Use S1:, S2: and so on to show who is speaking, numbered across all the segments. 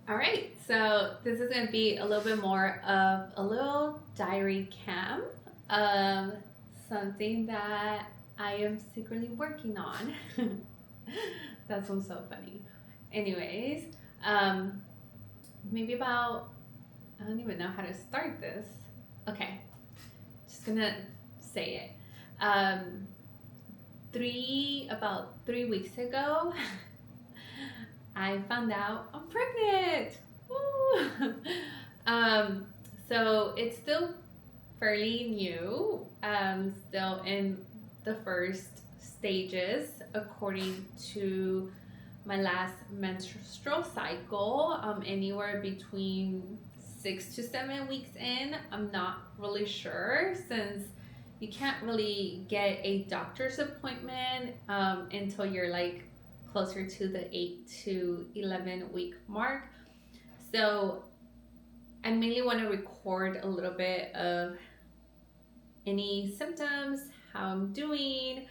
S1: All right, so this is going to be a little bit more of a little diary cam of something that I am secretly working on. That sounds so funny. Anyways, um, maybe about, I don't even know how to start this. Okay, just gonna say it. About 3 weeks ago, I found out I'm pregnant. Woo! um, so it's still fairly new, still in the first stages according to my last menstrual cycle, anywhere between 6 to 7 weeks in. I'm not really sure since you can't really get a doctor's appointment until you're like closer to the 8 to 11 week mark. So I mainly want to record a little bit of any symptoms, how I'm doing,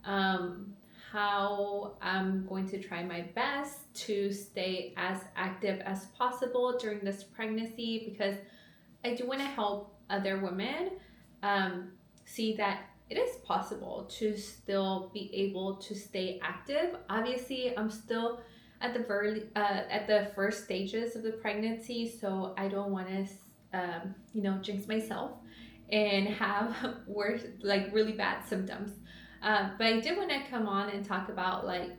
S1: um, how I'm going to try my best to stay as active as possible during this pregnancy because I do want to help other women um, see that it is possible to still be able to stay active. Obviously, I'm still at the first stages of the pregnancy, so I don't want to jinx myself and have worse, like really bad symptoms. But I did want to come on and talk about like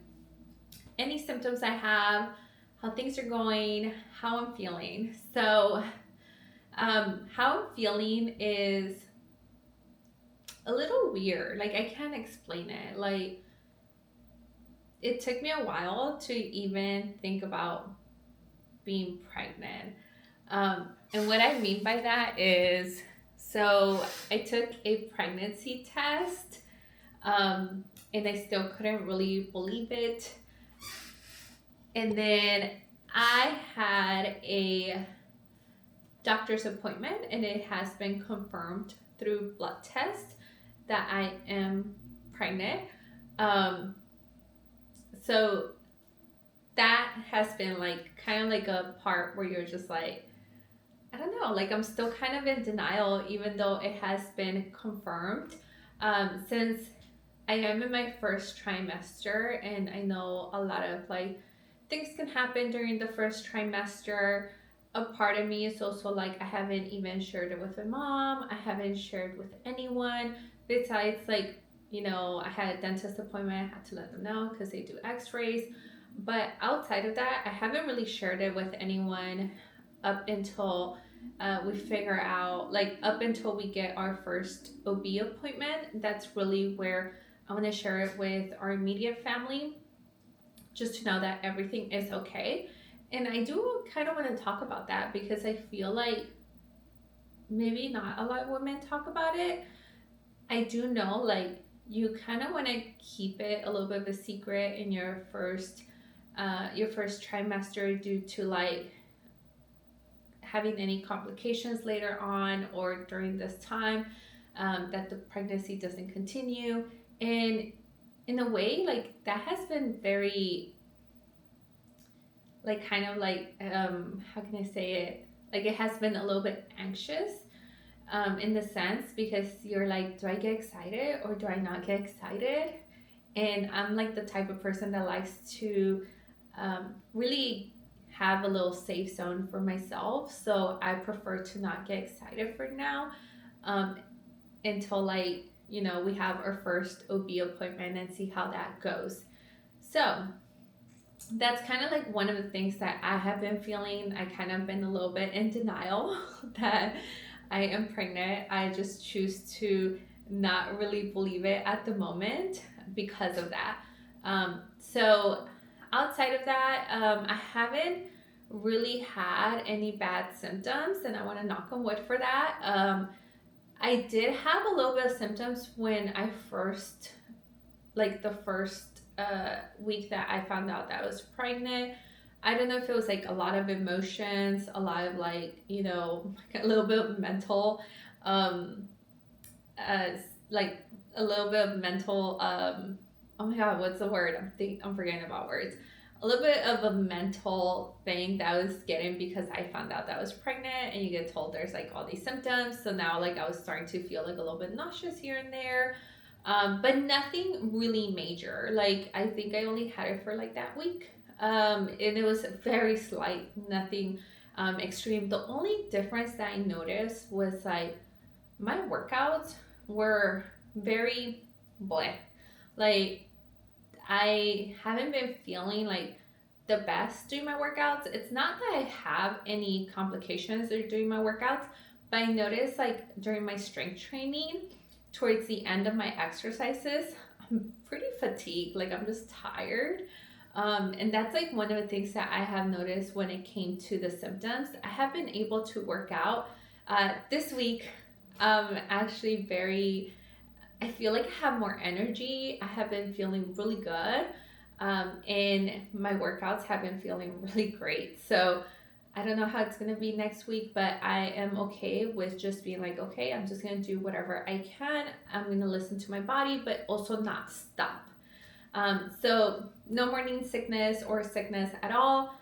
S1: any symptoms I have, how things are going, how I'm feeling. So, how I'm feeling is a little weird. Like, I can't explain it. Like, it took me a while to even think about being pregnant. And what I mean by that is so I took a pregnancy test, um, and I still couldn't really believe it. And then I had a doctor's appointment, and it has been confirmed through blood test that I am pregnant. Um, so that has been like kind of like a part where you're just like, I don't know, like I'm still kind of in denial, even though it has been confirmed. Since I am in my first trimester, and I know a lot of like things can happen during the first trimester. A part of me is also like, I haven't even shared it with my mom, I haven't shared with anyone besides like, I had a dentist appointment, I had to let them know because they do x-rays. But outside of that, I haven't really shared it with anyone up until we figure out, like, up until we get our first OB appointment. That's really where I want to share it with our immediate family, just to know that everything is okay. And I do kind of want to talk about that because I feel like maybe not a lot of women talk about it. I do know, like, you kind of want to keep it a little bit of a secret in your first trimester due to like having any complications later on or during this time, that the pregnancy doesn't continue. And in a way, like that has been very, like, kind of like, how can I say it? Like it has been a little bit anxious, in the sense because you're like, do I get excited or do I not get excited? And I'm like the type of person that likes to really have a little safe zone for myself. So I prefer to not get excited for now, um, until like, we have our first OB appointment and see how that goes. So that's kind of like one of the things that I have been feeling. I kind of been a little bit in denial that I am pregnant. I just choose to not really believe it at the moment because of that. So outside of that, I haven't really had any bad symptoms, and I want to knock on wood for that. I did have a little bit of symptoms when I first, like the first week that I found out that I was pregnant. I don't know if it was like a lot of emotions, a lot of like, a little bit of mental, um, uh, like a little bit of mental, oh my God, what's the word? I'm forgetting about words. a little bit of a mental thing that I was getting because I found out that I was pregnant, and you get told there's like all these symptoms. So now like I was starting to feel like a little bit nauseous here and there. But nothing really major. Like I think I only had it for like that week. And it was very slight, nothing extreme. The only difference that I noticed was like my workouts were very bleh. Like I haven't been feeling like the best doing my workouts. It's not that I have any complications doing my workouts, but I noticed like during my strength training, towards the end of my exercises, I'm pretty fatigued. Like I'm just tired. And that's like one of the things that I have noticed when it came to the symptoms. I have been able to work out this week. Actually, very I feel like I have more energy. I have been feeling really good. And my workouts have been feeling really great. So I don't know how it's going to be next week, but I am okay with just being like, okay, I'm just going to do whatever I can. I'm going to listen to my body, but also not stop. So no morning sickness or sickness at all.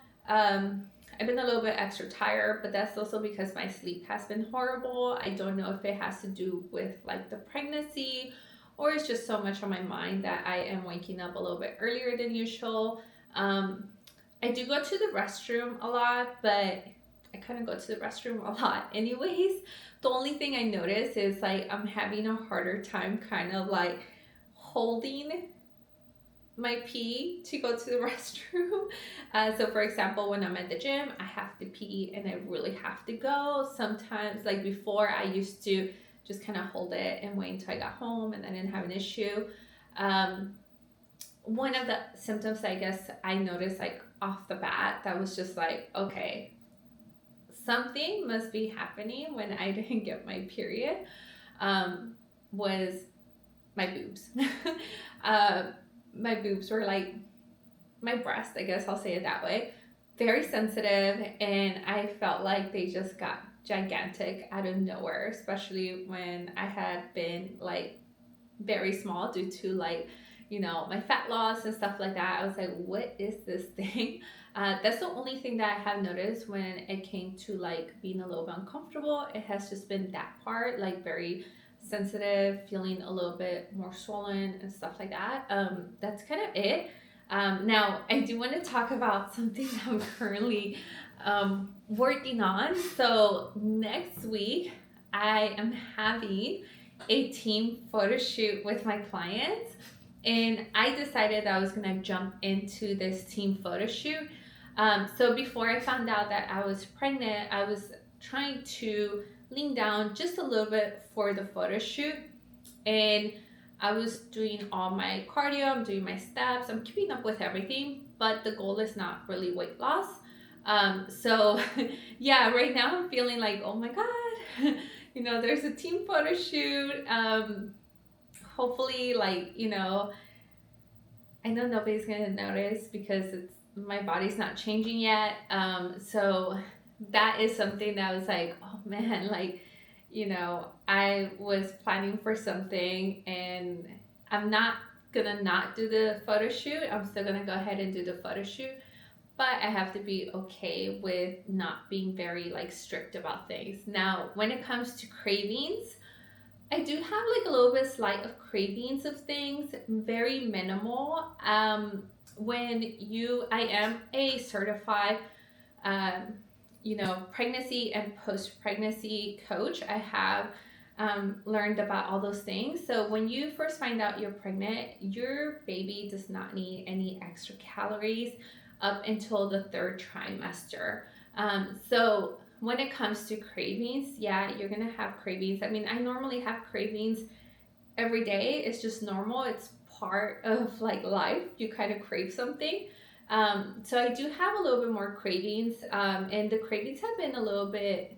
S1: I've been a little bit extra tired, but that's also because my sleep has been horrible. I don't know if it has to do with like the pregnancy, or it's just so much on my mind that I am waking up a little bit earlier than usual. Um, I do go to the restroom a lot, but I kind of go to the restroom a lot anyways. The only thing I notice is like I'm having a harder time kind of like holding my pee to go to the restroom. So, for example, when I'm at the gym, I have to pee and I really have to go. Sometimes, like before, I used to just kind of hold it and wait until I got home and I didn't have an issue. Um, One of the symptoms I guess I noticed, like off the bat, that was just like, okay, something must be happening when I didn't get my period, um, was my boobs. uh, my boobs were like my breast, I guess I'll say it that way, very sensitive, and I felt like they just got gigantic out of nowhere, especially when I had been like very small due to like my fat loss and stuff like that. I was like, what is this thing? That's the only thing that I have noticed when it came to like being a little bit uncomfortable. It has just been that part, like very sensitive, feeling a little bit more swollen and stuff like that. That's kind of it. Now I do want to talk about something that I'm currently working on. So next week I am having a team photo shoot with my clients, and I decided that I was gonna jump into this team photo shoot. So before I found out that I was pregnant, I was trying to lean down just a little bit for the photo shoot, and I was doing all my cardio, I'm doing my steps, I'm keeping up with everything, but the goal is not really weight loss. So yeah, right now I'm feeling like, oh my God, there's a team photo shoot. Hopefully, like, I know nobody's gonna notice because my body's not changing yet. So that is something that was like, oh man, like, I was planning for something and I'm not gonna not do the photo shoot. I'm still gonna go ahead and do the photo shoot, but I have to be okay with not being very like strict about things. Now, when it comes to cravings, I do have like a little bit slight of cravings of things, very minimal. I am a certified, um, pregnancy and post pregnancy coach. I have learned about all those things. So when you first find out you're pregnant, your baby does not need any extra calories up until the third trimester. So when it comes to cravings, yeah, you're gonna have cravings. I mean, I normally have cravings every day. It's just normal. It's part of like life. You kind of crave something. So I do have a little bit more cravings, and the cravings have been a little bit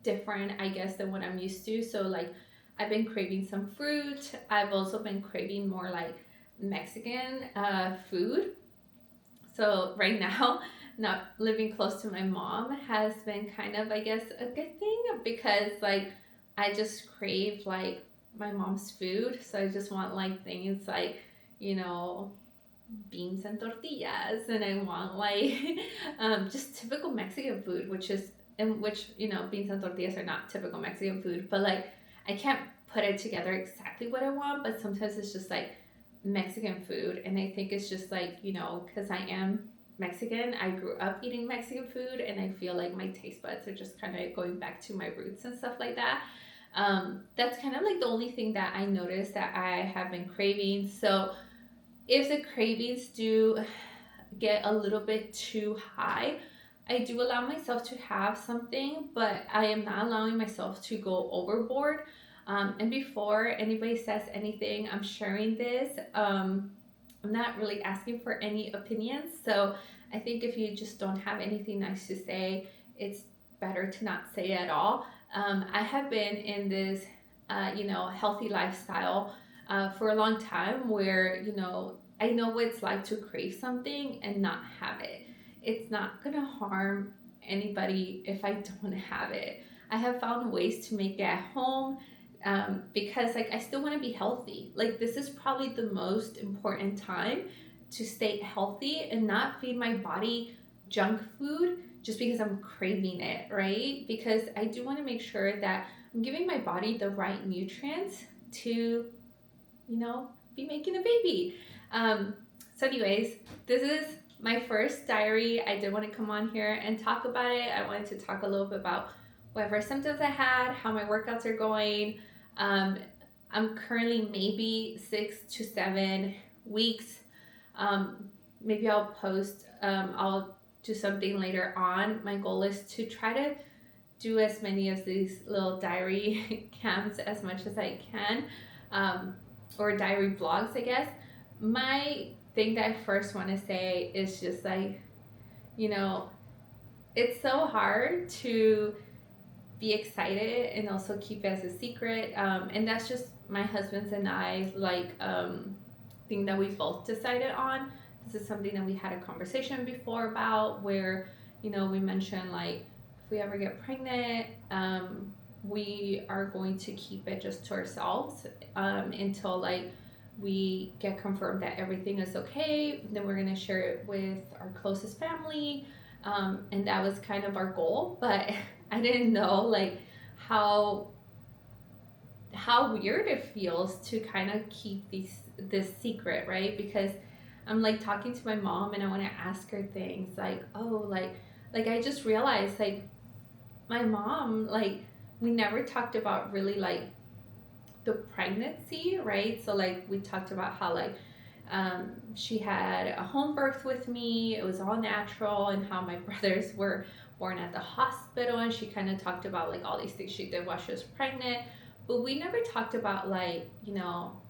S1: different, I guess, than what I'm used to. So like, I've been craving some fruit. I've also been craving more like Mexican food. So right now, not living close to my mom has been kind of, I guess, a good thing because like I just crave like my mom's food. So I just want like things like, you know, beans and tortillas, and I want like just typical Mexican food, which is, in which, you know, beans and tortillas are not typical Mexican food, but like I can't put it together exactly what I want, but sometimes it's just like Mexican food, and I think it's just like, you know, because I am Mexican, I grew up eating Mexican food, and I feel like my taste buds are just kind of going back to my roots and stuff like that. That's kind of like the only thing that I noticed that I have been craving. So if the cravings do get a little bit too high, I do allow myself to have something, but I am not allowing myself to go overboard. And before anybody says anything, I'm sharing this. I'm not really asking for any opinions. So I think if you just don't have anything nice to say, it's better to not say at all. I have been in this, you know, healthy lifestyle for a long time where, you know, I know what it's like to crave something and not have it. It's not gonna harm anybody if I don't have it. I have found ways to make it at home, because like I still want to be healthy. Like this is probably the most important time to stay healthy and not feed my body junk food just because I'm craving it, right? Because I do want to make sure that I'm giving my body the right nutrients to, you know, be making a baby. Um, so, anyways, this is my first diary. I did want to come on here and talk about it. I wanted to talk a little bit about whatever symptoms I had, how my workouts are going. Um, I'm currently maybe 6 to 7 weeks. Maybe I'll post, I'll do something later on. My goal is to try to do as many of these little diary camps as much as I can, um, or diary blogs, I guess. My thing that I first want to say is just like, you know, it's so hard to be excited and also keep it as a secret. And that's just my husband's and I like thing that we both decided on. This is something that we had a conversation before about where, you know, we mentioned like if we ever get pregnant, we are going to keep it just to ourselves until like we get confirmed that everything is okay. Then we're gonna share it with our closest family, and that was kind of our goal. But I didn't know like how how weird it feels to kind of keep this secret, right? Because I'm like talking to my mom and I want to ask her things like, oh, like I just realized like my mom, like we never talked about really like the pregnancy, right? So like we talked about how like she had a home birth with me. It was all natural, and how my brothers were born at the hospital. And she kind of talked about like all these things she did while she was pregnant. But we never talked about like, you know,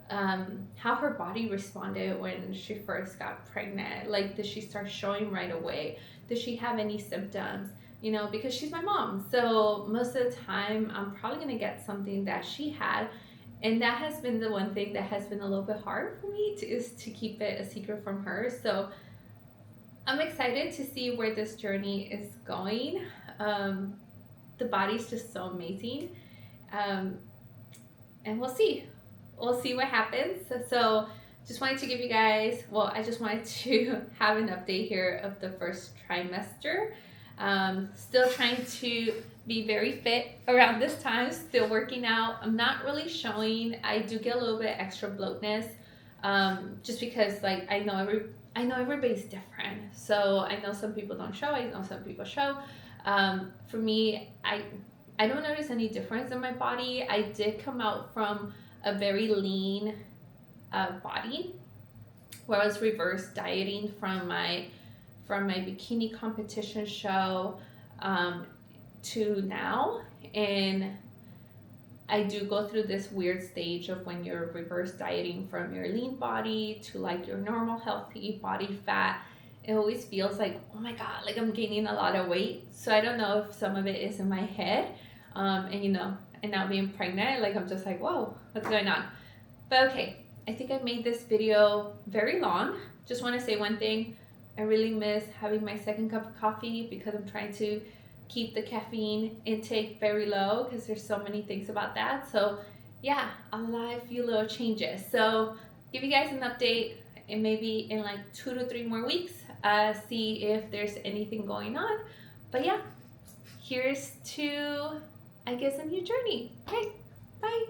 S1: how her body responded when she first got pregnant. Like, did she start showing right away? Did she have any symptoms? You know, because she's my mom. So most of the time, I'm probably going to get something that she had. And that has been the one thing that has been a little bit hard for me to, is to keep it a secret from her. So I'm excited to see where this journey is going. Um, the body's just so amazing. Um, and we'll see. We'll see what happens. So just wanted to give you guys, well, I just wanted to have an update here of the first trimester. Still trying to be very fit around this time, still working out. I'm not really showing. I do get a little bit extra bloatness, just because like I know everybody's different. So I know some people don't show. I know some people show. For me, I don't notice any difference in my body. I did come out from a very lean body where I was reverse dieting from my bikini competition show, to now. And I do go through this weird stage of when you're reverse dieting from your lean body to like your normal healthy body fat. It always feels like, oh my god, like I'm gaining a lot of weight. So I don't know if some of it is in my head, and you know, and now being pregnant, like I'm just like, whoa, what's going on? But okay, I think I made this video very long. Just want to say one thing. I really miss having my second cup of coffee because I'm trying to keep the caffeine intake very low because there's so many things about that. So yeah, a few little changes. So give you guys an update. and maybe in like 2 to 3 more weeks, see if there's anything going on. But yeah, here's to, I guess, a new journey. Okay, bye.